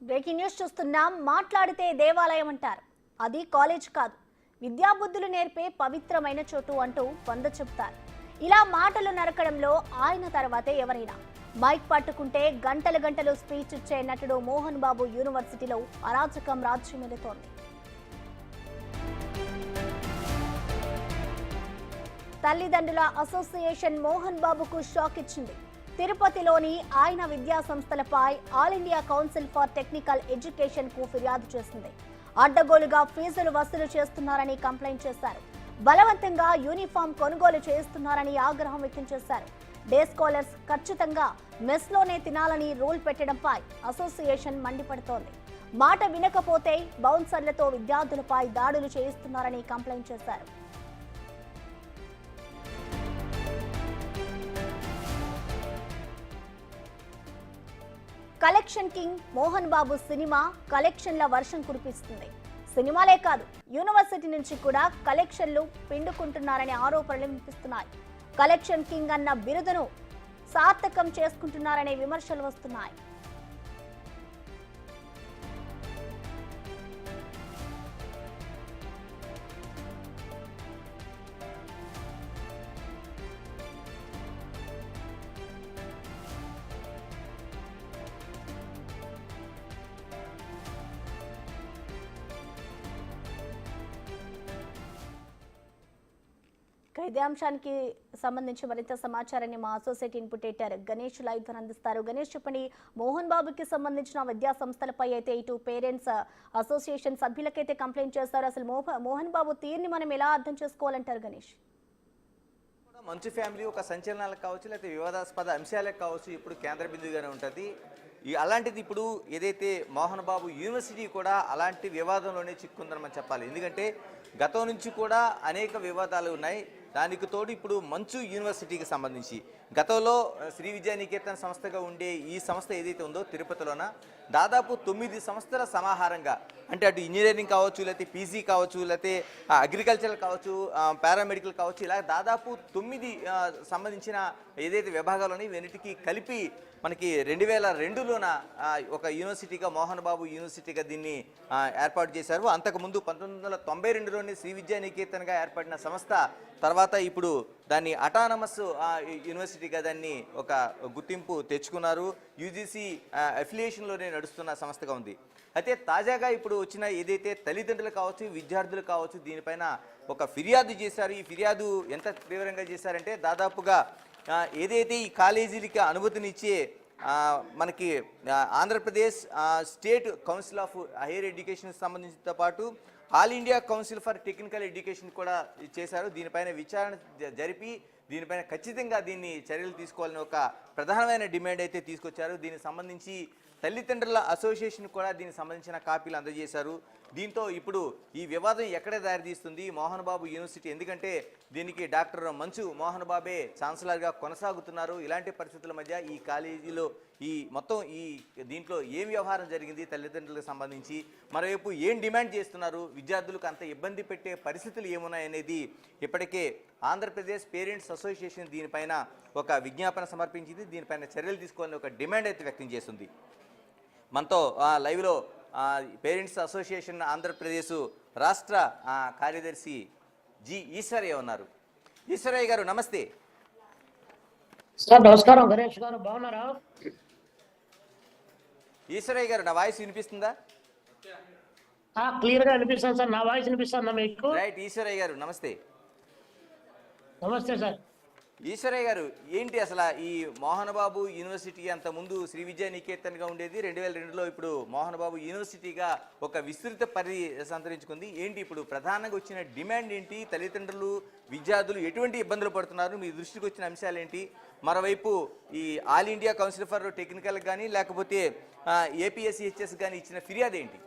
Breaking news చూస్తున్నాం. మాట్లాడితే దేవాలయం అంటారు. అది కాలేజ్ కాదు, విద్యాబుద్ధులు నేర్పే పవిత్రమైన చోటు అంటూ వంద చెప్తారు. ఇలా మాటలు నరకడంలో ఆయన తర్వాతే ఎవరైనా. మైక్ పట్టుకుంటే గంటలు గంటలు స్పీచ్ ఇచ్చే నటుడు మోహన్ బాబు యూనివర్సిటీలో అరాచకం రాజ్యమేలుతోంది. తల్లిదండ్రుల అసోసియేషన్ మోహన్ బాబుకు షాక్ ఇచ్చింది. తిరుపతిలోని ఆయన విద్యా సంస్థలపై all India council for technical education కు ఫిర్యాదు చేసింది. అడ్డగోలుగా ఫీజులు వసూలు చేస్తున్నారని కంప్లైంట్ చేశారు. బలవంతంగా యూనిఫామ్ కొనుగోలు చేస్తున్నారని ఆగ్రహం వ్యక్తం చేశారు. డే స్కాలర్స్ ఖచ్చితంగా మెస్లోనే తినాలని రూల్ పెట్టడంపై అసోసియేషన్ మండిపడుతోంది. మాట వినకపోతే బౌన్సర్లతో విద్యార్థులపై దాడులు చేయిస్తున్నారని కంప్లైంట్ చేశారు. Collection king Mohan Babu cinema కలెక్షన్ల వర్షం కురిపిస్తుంది. సినిమాలే కాదు, యూనివర్సిటీ నుంచి కూడా కలెక్షన్లు పిండుకుంటున్నారనే ఆరోపణలు వినిపిస్తున్నాయి. కలెక్షన్ కింగ్ అన్న బిరుదును సార్థకం చేసుకుంటున్నారనే విమర్శలు వస్తున్నాయి. ఇదే అంశానికి సంబంధించి మరింత సమాచారాన్ని మా associate input editor Ganesh live ద్వారా అందిస్తారు. గణేష్, చెప్పండి, మోహన్ బాబుకి సంబంధించిన విద్యా సంస్థలపై అయితే ఇటు పేరెంట్స్ అసోసియేషన్ సభ్యులకైతే కంప్లైంట్ చేస్తారు. అసలు మోహన్ బాబు తీరుని మనం ఎలా అర్థం చేసుకోవాలంటారు గణేష్? మంచు ఫ్యామిలీ ఒక సంచలనాలకు కావచ్చు, లేకపోతే వివాదాస్పద అంశాలకు కావచ్చు, ఇప్పుడు కేంద్ర బిందువుగానే ఉంటుంది. అలాంటిది ఇప్పుడు ఏదైతే మోహన్ బాబు యూనివర్సిటీ కూడా అలాంటి వివాదంలోనే చిక్కుందని మనం చెప్పాలి. ఎందుకంటే గతం నుంచి కూడా అనేక వివాదాలు ఉన్నాయి. దానికి తోడు ఇప్పుడు మంచు యూనివర్సిటీకి సంబంధించి గతంలో శ్రీ విద్యానికేతన్ సంస్థగా ఉండే ఈ సంస్థ ఏదైతే ఉందో తిరుపతిలోన దాదాపు 9 సంస్థల సమాహారంగా, అంటే అటు ఇంజనీరింగ్ కావచ్చు, లేకపోతే పీజీ కావచ్చు, లేకపోతే అగ్రికల్చర్ కావచ్చు, పారామెడికల్ కావచ్చు, ఇలా దాదాపు 9 సంబంధించిన ఏదైతే విభాగాలు ఉన్నాయి ఇవన్నిటికీ కలిపి మనకి 2002లోన ఒక యూనివర్సిటీగా మోహన్ బాబు యూనివర్సిటీగా దీన్ని ఏర్పాటు చేశారు. అంతకుముందు 1992లోని శ్రీ విద్యానికేతన్గా ఏర్పడిన సంస్థ తర్వాత ఇప్పుడు దాన్ని అటానమస్ యూనివర్సిటీగా దాన్ని ఒక గుర్తింపు తెచ్చుకున్నారు. యూజీసీ అఫిలియేషన్లోనే నడుస్తున్న సంస్థగా ఉంది. అయితే తాజాగా ఇప్పుడు వచ్చిన ఏదైతే తల్లిదండ్రులు కావచ్చు, విద్యార్థులు కావచ్చు, దీనిపైన ఒక ఫిర్యాదు చేశారు. ఈ ఫిర్యాదు ఎంత తీవ్రంగా చేశారంటే దాదాపుగా ఏదైతే ఈ కాలేజీలకి అనుమతినిచ్చే మనకి Andhra Pradesh state council of higher education సంబంధించినతో పాటు all India council for technical education కూడా చేశారు. దీనిపైన విచారణ జరిపి దీనిపైన ఖచ్చితంగా దీన్ని చర్యలు తీసుకోవాలని ఒక ప్రధానమైన డిమాండ్ అయితే తీసుకొచ్చారు. దీనికి సంబంధించి తల్లిదండ్రుల అసోసియేషన్ కూడా దీనికి సంబంధించిన కాపీలు అందజేశారు. దీంతో ఇప్పుడు ఈ వివాదం ఎక్కడ దారితీస్తుంది మోహన్ బాబు యూనివర్సిటీ, ఎందుకంటే దీనికి డాక్టర్ మంచు మోహన్ బాబే ఛాన్సలర్గా కొనసాగుతున్నారు. ఇలాంటి పరిస్థితుల మధ్య ఈ కాలేజీలో ఈ మొత్తం ఈ దీంట్లో ఏం వ్యవహారం జరిగింది తల్లిదండ్రులకు సంబంధించి, మరోవైపు ఏం డిమాండ్ చేస్తున్నారు, విద్యార్థులకు అంత ఇబ్బంది పెట్టే పరిస్థితులు ఏమున్నాయనేది ఇప్పటికే ఆంధ్రప్రదేశ్ పేరెంట్స్ అసోసియేషన్ దీనిపైన ఒక విజ్ఞాపన సమర్పించింది. దీనిపైన చర్యలు తీసుకోవాలని ఒక డిమాండ్ అయితే వ్యక్తం చేస్తుంది. మనతో లైవ్లో పేరెంట్స్ అసోసియేషన్ ఆంధ్రప్రదేశ్ రాష్ట్ర కార్యదర్శి జి ఈశ్వరయ్య ఉన్నారు. ఈశ్వరయ్య గారు నమస్తే. సార్ నమస్కారం. గణేష్ గారు బాగున్నారా? ఈశ్వరయ్య గారు, నా వాయిస్ వినిపిస్తుందా? క్లియర్ గా వినిపిస్తుంది సార్. నా వాయిస్ వినిపిస్తుందా మీకు? రైట్. ఈశ్వరయ్య గారు నమస్తే. నమస్తే సార్. ఈశ్వరయ్య గారు, ఏంటి అసలు ఈ మోహన్ బాబు యూనివర్సిటీ అంతకుముందు శ్రీ విద్యానికేతన్గా ఉండేది, 2002లో ఇప్పుడు మోహన్ బాబు యూనివర్సిటీగా ఒక విస్తృత పరిధి సంతరించుకుంది. ఏంటి ఇప్పుడు ప్రధానంగా వచ్చిన డిమాండ్ ఏంటి? తల్లిదండ్రులు విద్యార్థులు ఎటువంటి ఇబ్బందులు పడుతున్నారు? మీ దృష్టికి వచ్చిన అంశాలు ఏంటి? మరోవైపు ఈ all India council for technical కానీ లేకపోతే ఏపీఎస్సిహెచ్ఎస్ కానీ ఇచ్చిన ఫిర్యాదు ఏంటి?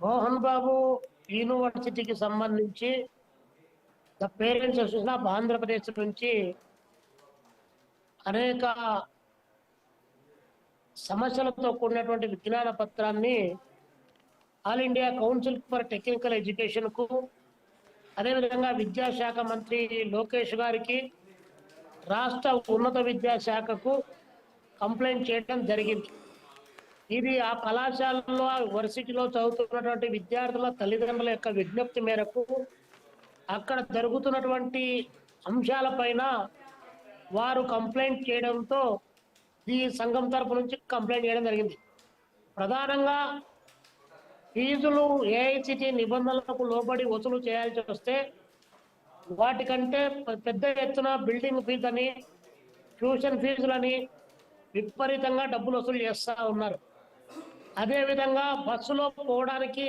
మోహన్ బాబు యూనివర్సిటీకి సంబంధించి the parents association of Andhra Pradesh నుంచి అనేక సమస్యలతో కూడినటువంటి విజ్ఞాన పత్రాన్ని all India council for technical education కు, అదేవిధంగా విద్యాశాఖ మంత్రి లోకేష్ గారికి, రాష్ట్ర ఉన్నత విద్యాశాఖకు కంప్లైంట్ చేయడం జరిగింది. ఇది ఆ కళాశాలలో యూనివర్సిటీలో చదువుతున్నటువంటి విద్యార్థుల తల్లిదండ్రుల యొక్క విజ్ఞప్తి మేరకు అక్కడ జరుగుతున్నటువంటి అంశాలపైన వారు కంప్లైంట్ చేయడంతో ఈ సంఘం తరపు నుంచి కంప్లైంట్ చేయడం జరిగింది. ప్రధానంగా ఫీజులు ఏఐసిటి నిబంధనలకు లోబడి వసూలు చేయాల్సి వస్తే వాటికంటే పెద్ద ఎత్తున బిల్డింగ్ ఫీజులని, ట్యూషన్ ఫీజులని విపరీతంగా డబ్బులు వసూలు చేస్తూ ఉన్నారు. అదేవిధంగా బస్సులో పోవడానికి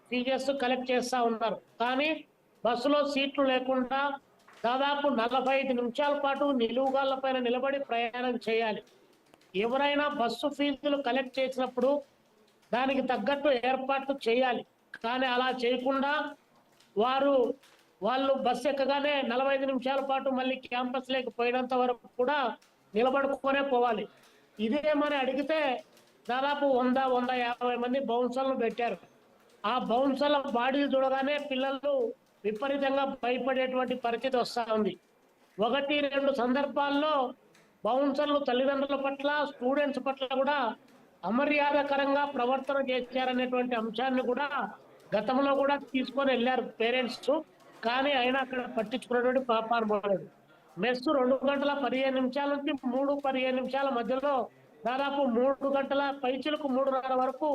ఫీజెస్ కలెక్ట్ చేస్తూ ఉన్నారు. కానీ బస్సులో సీట్లు లేకుండా దాదాపు 45 నిమిషాల పాటు నిలువుగాళ్ల పైన నిలబడి ప్రయాణం చేయాలి. ఎవరైనా బస్సు ఫీజులు కలెక్ట్ చేసినప్పుడు దానికి తగ్గట్టు ఏర్పాట్లు చేయాలి. కానీ అలా చేయకుండా వాళ్ళు బస్సు ఎక్కగానే 45 నిమిషాల పాటు మళ్ళీ క్యాంపస్ లేక పోయినంత వరకు కూడా నిలబడుకునే పోవాలి. ఇదేమని అడిగితే దాదాపు 100-150 మంది బౌన్సర్లు పెట్టారు. ఆ బౌన్సర్ల బాడీలు చూడగానే పిల్లలు విపరీతంగా భయపడేటువంటి పరిస్థితి వస్తూ ఉంది. 1-2 సందర్భాల్లో బౌన్సర్లు తల్లిదండ్రుల పట్ల, స్టూడెంట్స్ పట్ల కూడా అమర్యాదకరంగా ప్రవర్తన చేశారనేటువంటి అంశాన్ని కూడా గతంలో కూడా తీసుకొని వెళ్ళారు పేరెంట్స్. కానీ అయినా అక్కడ పట్టించుకున్నటువంటి పాపాను పోలేదు. మెస్సు 2 గంటల 15 నిమిషాల నుంచి 3-15 నిమిషాల మధ్యలో దాదాపు 3 గంటల పైచులకు 3:30 వరకు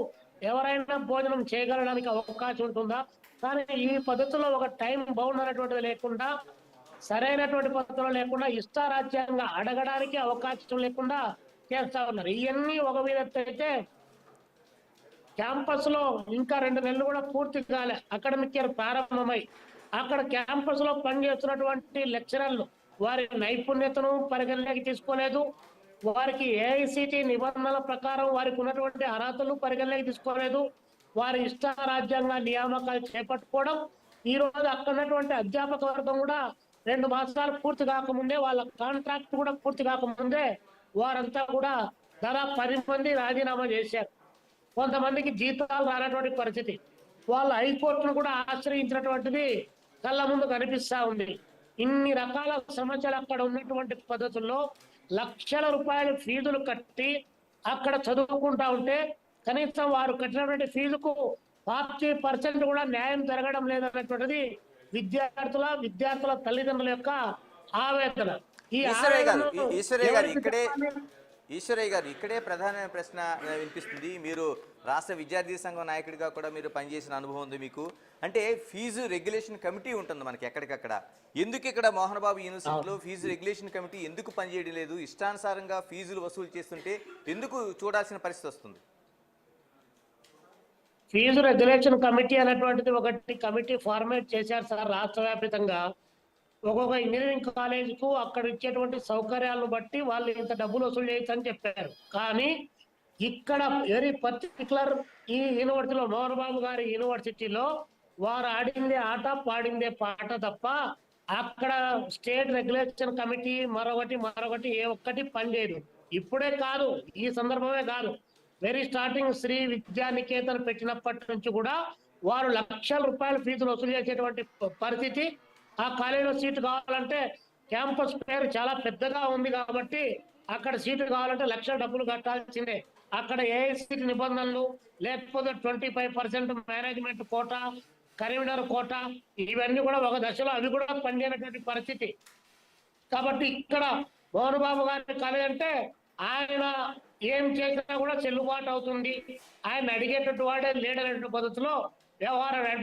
ఎవరైనా భోజనం చేయగలడానికి అవకాశం ఉంటుందా? కానీ ఈ పద్ధతిలో ఒక టైం బౌండ్ అనేటువంటిది లేకుండా, సరైనటువంటి పద్ధతిలో లేకుండా, ఇష్టారాజ్యంగా అడగడానికి అవకాశం లేకుండా చేస్తా ఉన్నారు. ఇవన్నీ ఒక మీద అయితే క్యాంపస్ లో ఇంకా 2 నెలలు కూడా పూర్తి కాలే అకాడమిక్ ఇయర్ ప్రారంభమై అక్కడ క్యాంపస్ లో పనిచేస్తున్నటువంటి లెక్చరర్లు వారి నైపుణ్యతను పరిగణలోకి తీసుకోలేదు. వారికి ఏఐసిటి నిబంధనల ప్రకారం వారికి ఉన్నటువంటి అర్హతలు పరిగణలోకి తీసుకోలేదు. వారి ఇష్టారాజ్యంగా నియామకాలు చేపట్టుకోవడం. ఈ రోజు అక్కడ ఉన్నటువంటి అధ్యాపక వర్గం కూడా 2 మాసాలు పూర్తి కాకముందే, వాళ్ళ కాంట్రాక్ట్ కూడా పూర్తి కాకముందే వారంతా కూడా దాదాపు 10 మంది రాజీనామా చేశారు. కొంతమందికి జీతాలు రానటువంటి పరిస్థితి. వాళ్ళు హైకోర్టును కూడా ఆశ్రయించినటువంటిది కళ్ళ ముందు కనిపిస్తా ఉంది. ఇన్ని రకాల సమస్యలు అక్కడ ఉన్నటువంటి పద్ధతుల్లో లక్షల రూపాయల ఫీజులు కట్టి అక్కడ చదువుకుంటా ఉంటే కనీసం వారు కట్టినటువంటి ఫీజుకు 40% కూడా న్యాయం జరగడం లేదన్నటువంటిది విద్యార్థుల తల్లిదండ్రుల యొక్క ఆవేదన. ఈశ్వరయ్య గారు ఇక్కడే ప్రధానమైన ప్రశ్న వినిపిస్తుంది. మీరు రాష్ట్ర విద్యార్థి సంఘం నాయకుడిగా కూడా మీరు పనిచేసిన అనుభవం ఉంది మీకు. అంటే ఫీజు రెగ్యులేషన్ కమిటీ ఉంటుంది మనకి ఎక్కడికక్కడ. ఎందుకు ఇక్కడ మోహన్ బాబు యూనివర్సిటీలో ఫీజు రెగ్యులేషన్ కమిటీ ఎందుకు పనిచేయడం లేదు? ఇష్టానుసారంగా ఫీజులు వసూలు చేస్తుంటే ఎందుకు చూడాల్సిన పరిస్థితి వస్తుంది? ఫీజు రెగ్యులేషన్ కమిటీ అనేటువంటిది ఒకటి కమిటీ ఫార్మేట్ చేశారు సార్. రాష్ట్ర వ్యాప్తంగా ఒక్కొక్క ఇంజనీరింగ్ కాలేజీకు అక్కడ ఇచ్చేటువంటి సౌకర్యాలను బట్టి వాళ్ళు ఇంత డబ్బులు వసూలు చేయొచ్చని చెప్పారు. కానీ ఇక్కడ వెరీ పర్టికులర్ ఈ యూనివర్సిటీలో, మోహన్ బాబు గారి యూనివర్సిటీలో వారు ఆడిందే ఆట పాడిందే పాట తప్ప అక్కడ స్టేట్ రెగ్యులేషన్ కమిటీ మరొకటి ఏ ఒక్కటి పనిచేయదు. ఇప్పుడే కాదు, ఈ సందర్భమే కాదు, వెరీ స్టార్టింగ్ శ్రీ విద్యానికేతన్ పెట్టినప్పటి నుంచి కూడా వారు లక్షల రూపాయల ఫీజులు వసూలు చేసేటువంటి పరిస్థితి. ఆ కాలేజీలో సీటు కావాలంటే క్యాంపస్ పేరు చాలా పెద్దగా ఉంది కాబట్టి అక్కడ సీటు కావాలంటే లక్షల డబ్బులు కట్టాల్సిందే. అక్కడ ఏఐసిటి నిబంధనలు, లేకపోతే 25% మేనేజ్మెంట్ కోటా, కరీంనగర్ కోటా, ఇవన్నీ కూడా ఒక దశలో అవి కూడా పనిచేయనటువంటి పరిస్థితి. కాబట్టి ఇక్కడ మోహన్ బాబు గారి కాలేజ్ అంటే ఆయన ఏం చేసినా కూడా చెల్లుబాటు అవుతుంది, ఆయన అడిగేటట్టు వాడే లీడర్ పద్ధతిలో వ్యవహారం